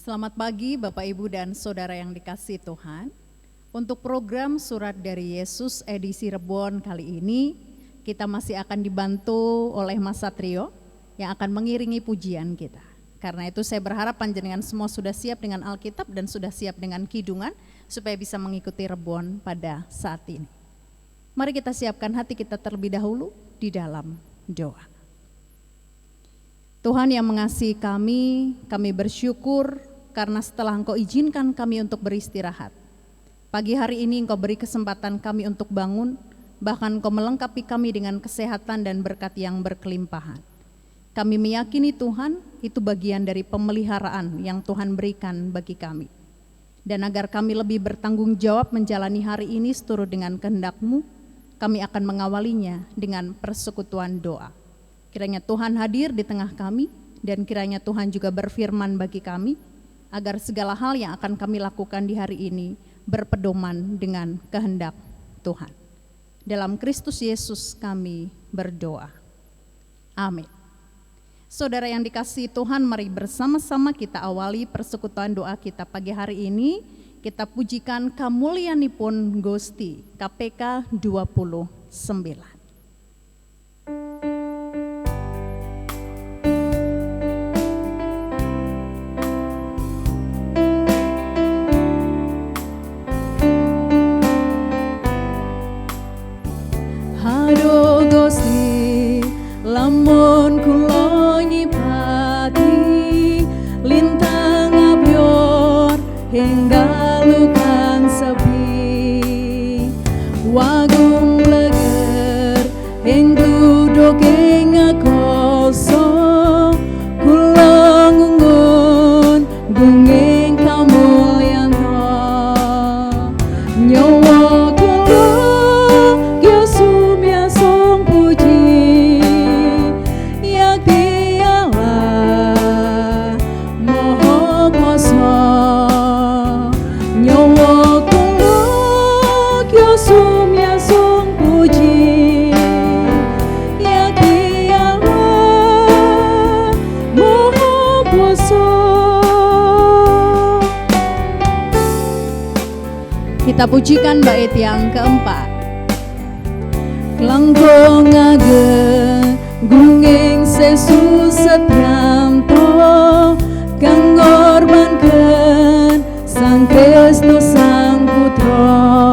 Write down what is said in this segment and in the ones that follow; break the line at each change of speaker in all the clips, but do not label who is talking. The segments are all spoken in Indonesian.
Selamat pagi Bapak Ibu dan Saudara yang dikasihi Tuhan. Untuk program Surat dari Yesus edisi Rebon kali ini, kita masih akan dibantu oleh Mas Satrio yang akan mengiringi pujian kita. Karena itu saya berharap panjenengan semua sudah siap dengan Alkitab dan sudah siap dengan kidungan supaya bisa mengikuti Rebon pada saat ini. Mari kita siapkan hati kita terlebih dahulu di dalam doa. Tuhan yang mengasihi kami bersyukur karena setelah Engkau izinkan kami untuk beristirahat. Pagi hari ini Engkau beri kesempatan kami untuk bangun, bahkan Engkau melengkapi kami dengan kesehatan dan berkat yang berkelimpahan. Kami meyakini Tuhan, itu bagian dari pemeliharaan yang Tuhan berikan bagi kami. Dan agar kami lebih bertanggung jawab menjalani hari ini seturut dengan kehendak-Mu, kami akan mengawalinya dengan persekutuan doa. Kiranya Tuhan hadir di tengah kami, dan kiranya Tuhan juga berfirman bagi kami, agar segala hal yang akan kami lakukan di hari ini berpedoman dengan kehendak Tuhan. Dalam Kristus Yesus kami berdoa. Amin. Saudara yang dikasihi Tuhan, mari bersama-sama kita awali persekutuan doa kita pagi hari ini. Kita pujikan Kamulyanipun Gusti, KPK 29.
Lamun kula nyipati lintang abyor hingga lukan sepi wagung leger hing duduk ing akoso kula ngungun gunging kamulyanto nyawa kula
Kita pujikan bait yang keempat.
Langkong ageng gunging sesu setranto kang ngorbankeun Sang Kristus Sang Putra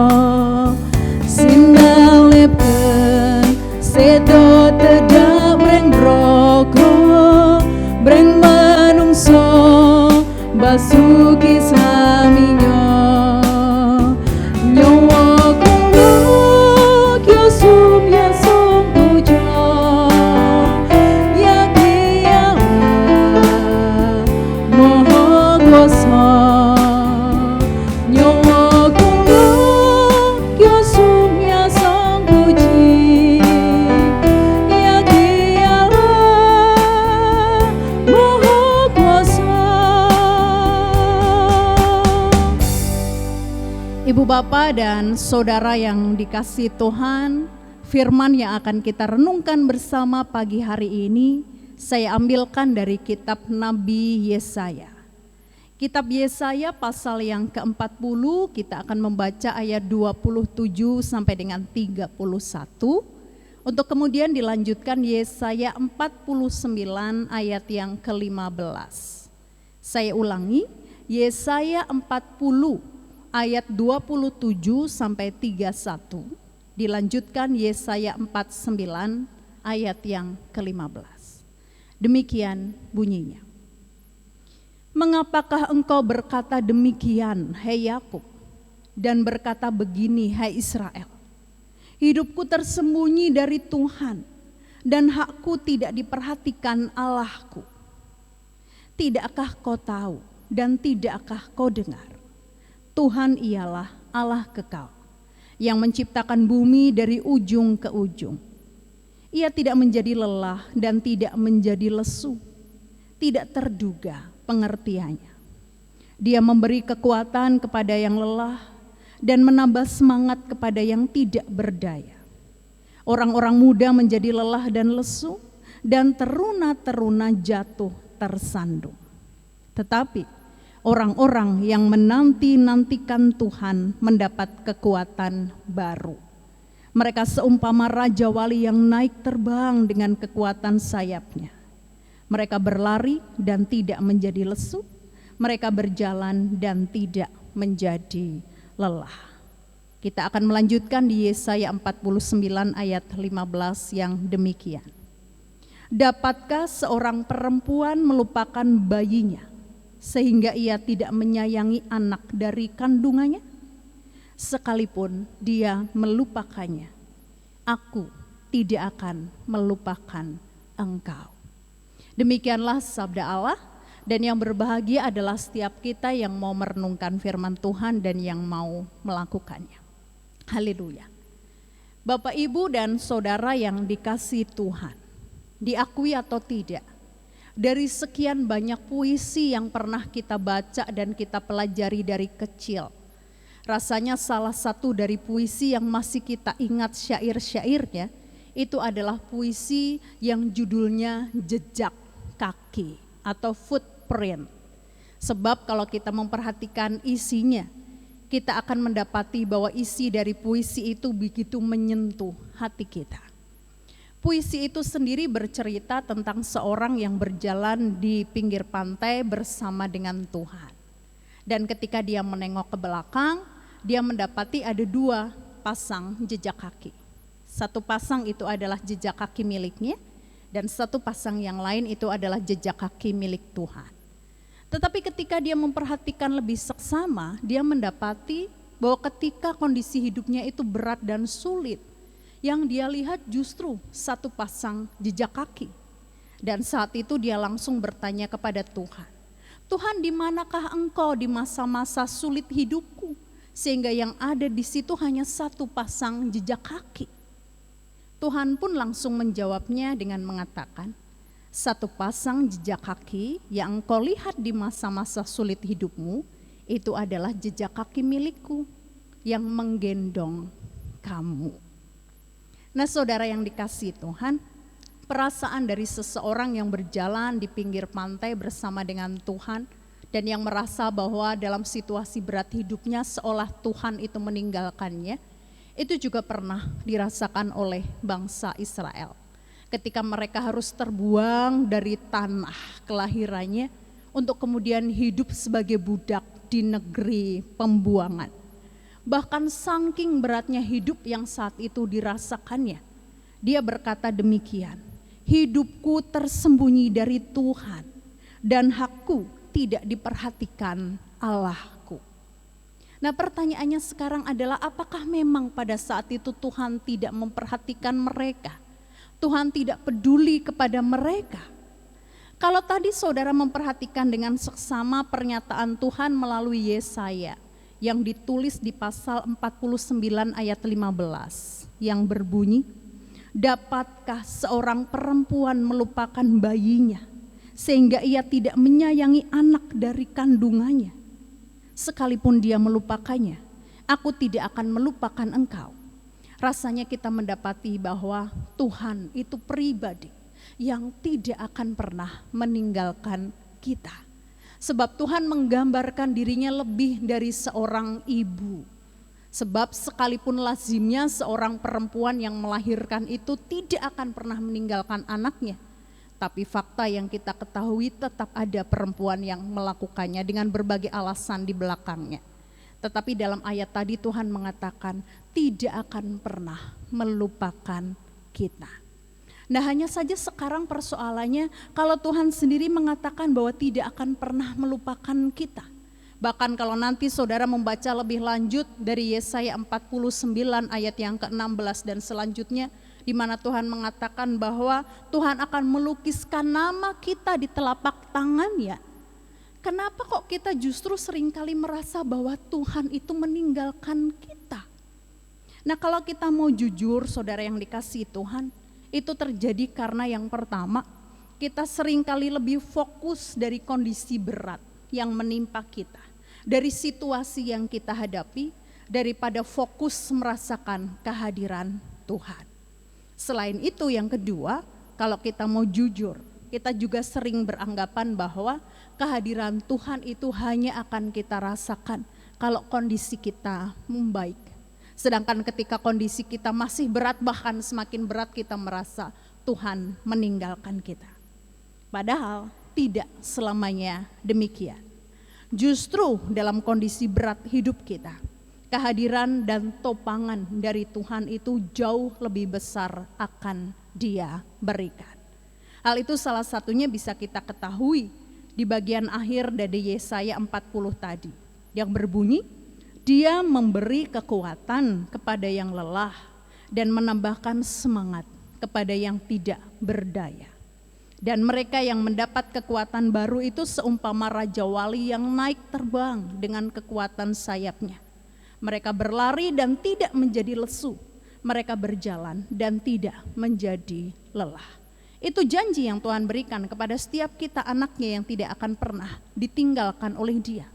sinalepkeun sedo tedap breng broko breng manungso basuki saminyo nyawa kula kyosum yasong puja yaki Allah moho kuasa nyawa kula kyosum yasong puji yaki Allah moho kuasa.
Ibu Bapak dan Saudara yang dikasihi Tuhan, firman yang akan kita renungkan bersama pagi hari ini saya ambilkan dari kitab Nabi Yesaya. Kitab Yesaya pasal yang ke-40, kita akan membaca ayat 27 sampai dengan 31. Untuk kemudian dilanjutkan Yesaya 49 ayat yang ke-15. Saya ulangi, Yesaya 40 ayat 27 sampai 31, dilanjutkan Yesaya 49 ayat yang ke-15. Demikian bunyinya. Mengapakah engkau berkata demikian, hai Yakub, dan berkata begini, hai Israel? Hidupku tersembunyi dari Tuhan, dan hakku tidak diperhatikan Allahku. Tidakkah kau tahu dan tidakkah kau dengar? Tuhan ialah Allah kekal, yang menciptakan bumi dari ujung ke ujung. Ia tidak menjadi lelah dan tidak menjadi lesu, tidak terduga pengertiannya. Dia memberi kekuatan kepada yang lelah dan menambah semangat kepada yang tidak berdaya. Orang-orang muda menjadi lelah dan lesu, dan teruna-teruna jatuh tersandung. Tetapi orang-orang yang menanti-nantikan Tuhan mendapat kekuatan baru. Mereka seumpama raja wali yang naik terbang dengan kekuatan sayapnya. Mereka berlari dan tidak menjadi lesu, mereka berjalan dan tidak menjadi lelah. Kita akan melanjutkan di Yesaya 49 ayat 15 yang demikian. Dapatkah seorang perempuan melupakan bayinya sehingga ia tidak menyayangi anak dari kandungannya? Sekalipun dia melupakannya, aku tidak akan melupakan engkau. Demikianlah sabda Allah, dan yang berbahagia adalah setiap kita yang mau merenungkan firman Tuhan dan yang mau melakukannya. Haleluya. Bapak, Ibu, dan saudara yang dikasihi Tuhan, diakui atau tidak, dari sekian banyak puisi yang pernah kita baca dan kita pelajari dari kecil, rasanya salah satu dari puisi yang masih kita ingat syair-syairnya, itu adalah puisi yang judulnya Jejak Kaki atau Footprint. Sebab kalau kita memperhatikan isinya, kita akan mendapati bahwa isi dari puisi itu begitu menyentuh hati kita. Puisi itu sendiri bercerita tentang seorang yang berjalan di pinggir pantai bersama dengan Tuhan. Dan ketika dia menengok ke belakang, dia mendapati ada 2 pasang jejak kaki. Satu pasang itu adalah jejak kaki miliknya, dan satu pasang yang lain itu adalah jejak kaki milik Tuhan. Tetapi ketika dia memperhatikan lebih seksama, dia mendapati bahwa ketika kondisi hidupnya itu berat dan sulit, yang dia lihat justru satu pasang jejak kaki. Dan saat itu dia langsung bertanya kepada Tuhan, Tuhan, di manakah engkau di masa-masa sulit hidupku, sehingga yang ada di situ hanya satu pasang jejak kaki? Tuhan pun langsung menjawabnya dengan mengatakan, satu pasang jejak kaki yang engkau lihat di masa-masa sulit hidupmu, itu adalah jejak kaki milikku yang menggendong kamu. Nah, saudara yang dikasihi Tuhan, perasaan dari seseorang yang berjalan di pinggir pantai bersama dengan Tuhan dan yang merasa bahwa dalam situasi berat hidupnya seolah Tuhan itu meninggalkannya, itu juga pernah dirasakan oleh bangsa Israel. Ketika mereka harus terbuang dari tanah kelahirannya untuk kemudian hidup sebagai budak di negeri pembuangan. Bahkan saking beratnya hidup yang saat itu dirasakannya, dia berkata demikian, hidupku tersembunyi dari Tuhan dan hakku tidak diperhatikan Allahku. Nah, pertanyaannya sekarang adalah apakah memang pada saat itu Tuhan tidak memperhatikan mereka? Tuhan tidak peduli kepada mereka? Kalau tadi saudara memperhatikan dengan seksama pernyataan Tuhan melalui Yesaya yang ditulis di pasal 49 ayat 15 yang berbunyi, dapatkah seorang perempuan melupakan bayinya sehingga ia tidak menyayangi anak dari kandungannya? Sekalipun dia melupakannya, aku tidak akan melupakan engkau. Rasanya kita mendapati bahwa Tuhan itu pribadi yang tidak akan pernah meninggalkan kita. Sebab Tuhan menggambarkan dirinya lebih dari seorang ibu. Sebab sekalipun lazimnya seorang perempuan yang melahirkan itu tidak akan pernah meninggalkan anaknya. Tapi fakta yang kita ketahui tetap ada perempuan yang melakukannya dengan berbagai alasan di belakangnya. Tetapi dalam ayat tadi Tuhan mengatakan tidak akan pernah melupakan kita. Nah, hanya saja sekarang persoalannya kalau Tuhan sendiri mengatakan bahwa tidak akan pernah melupakan kita. Bahkan kalau nanti saudara membaca lebih lanjut dari Yesaya 49 ayat yang ke-16 dan selanjutnya, di mana Tuhan mengatakan bahwa Tuhan akan melukiskan nama kita di telapak tangannya. Kenapa kok kita justru seringkali merasa bahwa Tuhan itu meninggalkan kita? Nah, kalau kita mau jujur saudara yang dikasihi Tuhan, itu terjadi karena yang pertama, kita seringkali lebih fokus dari kondisi berat yang menimpa kita, dari situasi yang kita hadapi, daripada fokus merasakan kehadiran Tuhan. Selain itu yang kedua, kalau kita mau jujur, kita juga sering beranggapan bahwa kehadiran Tuhan itu hanya akan kita rasakan kalau kondisi kita membaik. Sedangkan ketika kondisi kita masih berat, bahkan semakin berat, kita merasa Tuhan meninggalkan kita. Padahal tidak selamanya demikian. Justru dalam kondisi berat hidup kita, kehadiran dan topangan dari Tuhan itu jauh lebih besar akan Dia berikan. Hal itu salah satunya bisa kita ketahui di bagian akhir dari Yesaya 40 tadi, yang berbunyi, Dia memberi kekuatan kepada yang lelah dan menambahkan semangat kepada yang tidak berdaya. Dan mereka yang mendapat kekuatan baru itu seumpama Raja Wali yang naik terbang dengan kekuatan sayapnya. Mereka berlari dan tidak menjadi lesu. Mereka berjalan dan tidak menjadi lelah. Itu janji yang Tuhan berikan kepada setiap kita anaknya yang tidak akan pernah ditinggalkan oleh Dia.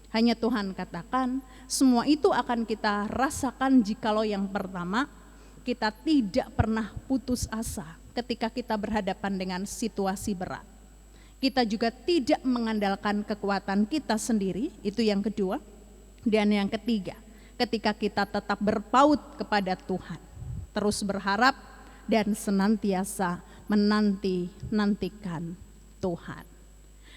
Hanya Tuhan katakan, semua itu akan kita rasakan jikalau yang pertama, kita tidak pernah putus asa ketika kita berhadapan dengan situasi berat. Kita juga tidak mengandalkan kekuatan kita sendiri, itu yang kedua. Dan yang ketiga, ketika kita tetap berpaut kepada Tuhan, terus berharap dan senantiasa menanti-nantikan Tuhan.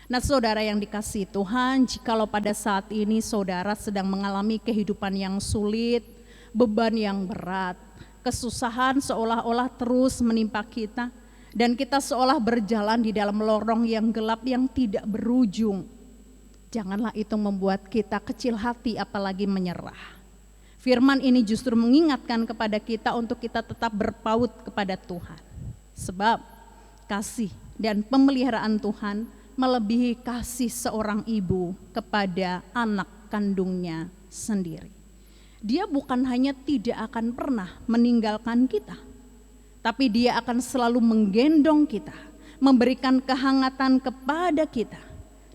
Nah, saudara yang dikasihi Tuhan, jikalau pada saat ini saudara sedang mengalami kehidupan yang sulit, beban yang berat, kesusahan seolah-olah terus menimpa kita, dan kita seolah berjalan di dalam lorong yang gelap yang tidak berujung, janganlah itu membuat kita kecil hati apalagi menyerah. Firman ini justru mengingatkan kepada kita untuk kita tetap berpaut kepada Tuhan. Sebab kasih dan pemeliharaan Tuhan melebihi kasih seorang ibu kepada anak kandungnya sendiri. Dia bukan hanya tidak akan pernah meninggalkan kita, tapi Dia akan selalu menggendong kita, memberikan kehangatan kepada kita.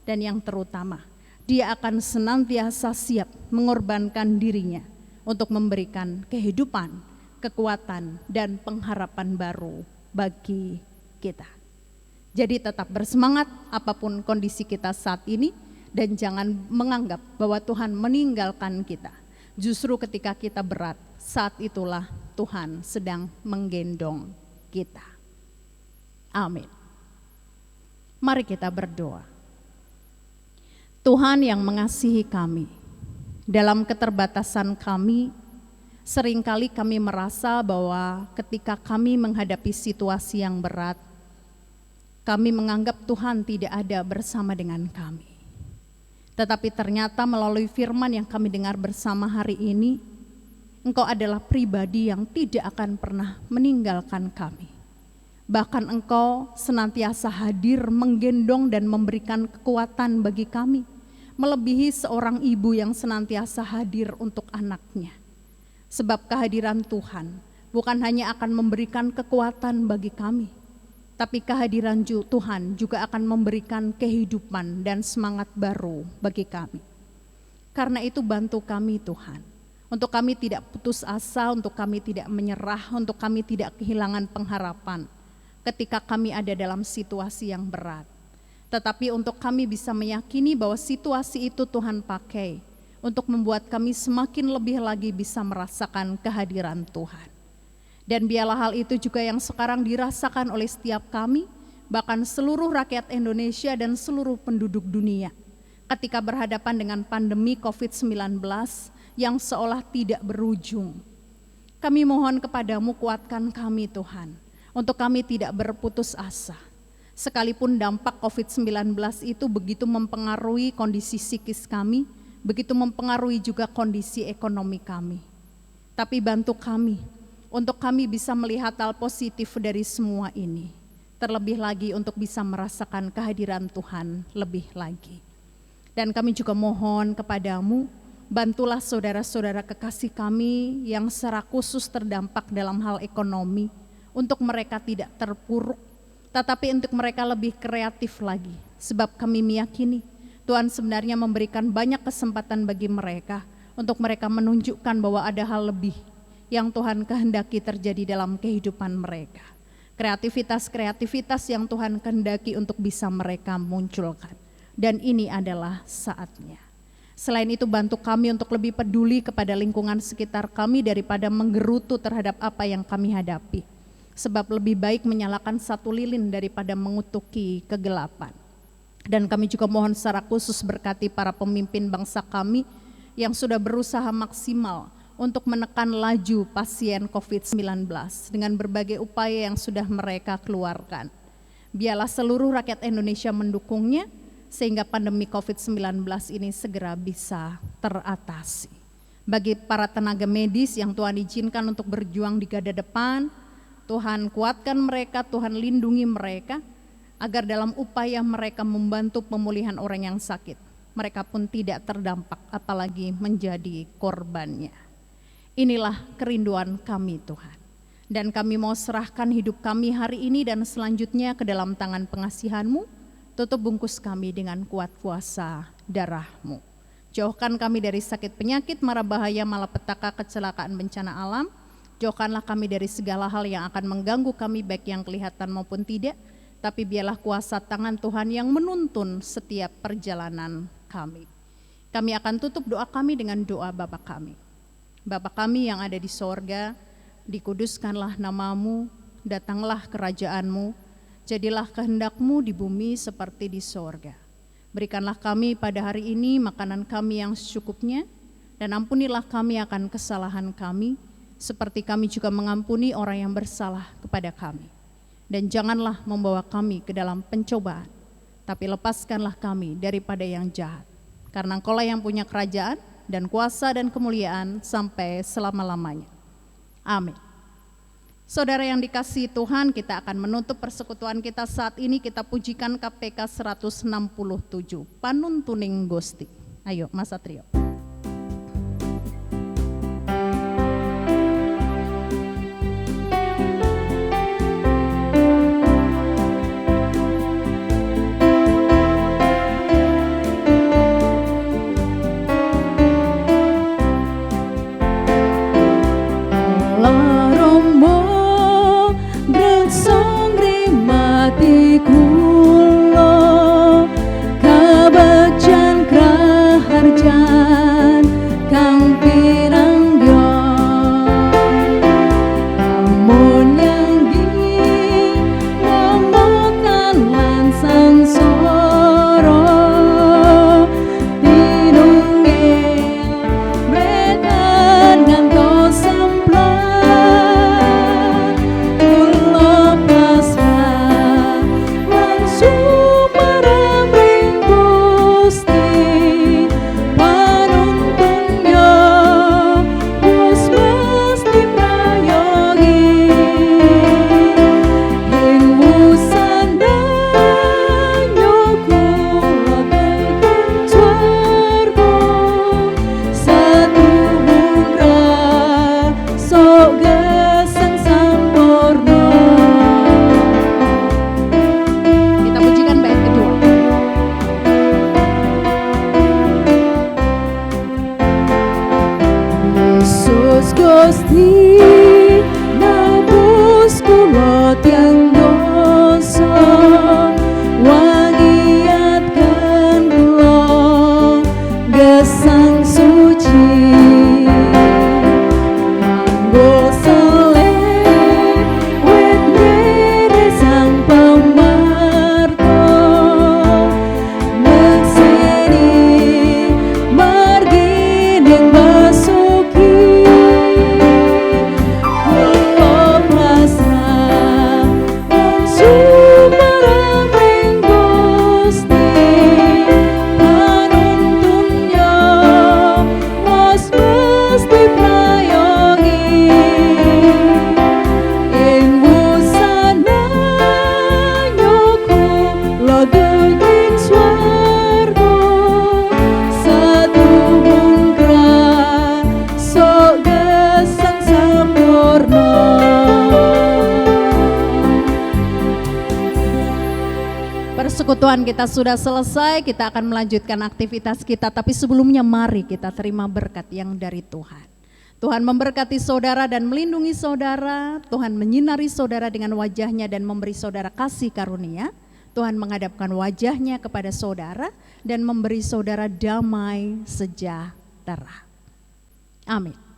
Dan yang terutama, Dia akan senantiasa siap mengorbankan dirinya untuk memberikan kehidupan, kekuatan, dan pengharapan baru bagi kita. Jadi tetap bersemangat apapun kondisi kita saat ini, dan jangan menganggap bahwa Tuhan meninggalkan kita. Justru ketika kita berat, saat itulah Tuhan sedang menggendong kita. Amin. Mari kita berdoa. Tuhan yang mengasihi kami, dalam keterbatasan kami, seringkali kami merasa bahwa ketika kami menghadapi situasi yang berat, kami menganggap Tuhan tidak ada bersama dengan kami. Tetapi ternyata melalui firman yang kami dengar bersama hari ini, Engkau adalah pribadi yang tidak akan pernah meninggalkan kami. Bahkan Engkau senantiasa hadir, menggendong dan memberikan kekuatan bagi kami, melebihi seorang ibu yang senantiasa hadir untuk anaknya. Sebab kehadiran Tuhan bukan hanya akan memberikan kekuatan bagi kami, tapi kehadiran Tuhan juga akan memberikan kehidupan dan semangat baru bagi kami. Karena itu bantu kami Tuhan, untuk kami tidak putus asa, untuk kami tidak menyerah, untuk kami tidak kehilangan pengharapan ketika kami ada dalam situasi yang berat. Tetapi untuk kami bisa meyakini bahwa situasi itu Tuhan pakai untuk membuat kami semakin lebih lagi bisa merasakan kehadiran Tuhan. Dan biarlah hal itu juga yang sekarang dirasakan oleh setiap kami, bahkan seluruh rakyat Indonesia dan seluruh penduduk dunia, ketika berhadapan dengan pandemi COVID-19 yang seolah tidak berujung. Kami mohon kepadamu, kuatkan kami Tuhan, untuk kami tidak berputus asa. Sekalipun dampak COVID-19 itu begitu mempengaruhi kondisi psikis kami, begitu mempengaruhi juga kondisi ekonomi kami. Tapi bantu kami, untuk kami bisa melihat hal positif dari semua ini. Terlebih lagi untuk bisa merasakan kehadiran Tuhan lebih lagi. Dan kami juga mohon kepadamu, bantulah saudara-saudara kekasih kami yang secara khusus terdampak dalam hal ekonomi, untuk mereka tidak terpuruk, tetapi untuk mereka lebih kreatif lagi. Sebab kami meyakini Tuhan sebenarnya memberikan banyak kesempatan bagi mereka, untuk mereka menunjukkan bahwa ada hal lebih yang Tuhan kehendaki terjadi dalam kehidupan mereka. kreativitas-kreativitas yang Tuhan kehendaki untuk bisa mereka munculkan. Dan ini adalah saatnya. Selain itu bantu kami untuk lebih peduli kepada lingkungan sekitar kami daripada menggerutu terhadap apa yang kami hadapi. Sebab lebih baik menyalakan satu lilin daripada mengutuki kegelapan. Dan kami juga mohon secara khusus berkati para pemimpin bangsa kami yang sudah berusaha maksimal untuk menekan laju pasien COVID-19 dengan berbagai upaya yang sudah mereka keluarkan. Biarlah seluruh rakyat Indonesia mendukungnya sehingga pandemi COVID-19 ini segera bisa teratasi. Bagi para tenaga medis yang Tuhan izinkan untuk berjuang di garda depan, Tuhan kuatkan mereka, Tuhan lindungi mereka, agar dalam upaya mereka membantu pemulihan orang yang sakit, mereka pun tidak terdampak apalagi menjadi korbannya. Inilah kerinduan kami Tuhan. Dan kami mau serahkan hidup kami hari ini dan selanjutnya ke dalam tangan pengasihan-Mu. Tutup bungkus kami dengan kuat kuasa darah-Mu. Jauhkan kami dari sakit penyakit, mara bahaya, malapetaka, kecelakaan, bencana alam. Jauhkanlah kami dari segala hal yang akan mengganggu kami baik yang kelihatan maupun tidak. Tapi biarlah kuasa tangan Tuhan yang menuntun setiap perjalanan kami. Kami akan tutup doa kami dengan doa Bapa kami. Bapa kami yang ada di sorga, dikuduskanlah nama-Mu, datanglah kerajaan-Mu, jadilah kehendak-Mu di bumi seperti di sorga. Berikanlah kami pada hari ini makanan kami yang secukupnya, dan ampunilah kami akan kesalahan kami, seperti kami juga mengampuni orang yang bersalah kepada kami. Dan janganlah membawa kami ke dalam pencobaan, tapi lepaskanlah kami daripada yang jahat. Karena Engkau-lah yang punya kerajaan, dan kuasa dan kemuliaan sampai selama-lamanya. Amin. Saudara yang dikasihi Tuhan, kita akan menutup persekutuan kita saat ini. Kita pujikan KPK 167, Panuntuning Gusti. Ayo Mas Satrio. Persekutuan kita sudah selesai, kita akan melanjutkan aktivitas kita, tapi sebelumnya mari kita terima berkat yang dari Tuhan. Tuhan memberkati saudara dan melindungi saudara. Tuhan menyinari saudara dengan wajah-Nya dan memberi saudara kasih karunia. Tuhan menghadapkan wajah-Nya kepada saudara dan memberi saudara damai sejahtera. Amin.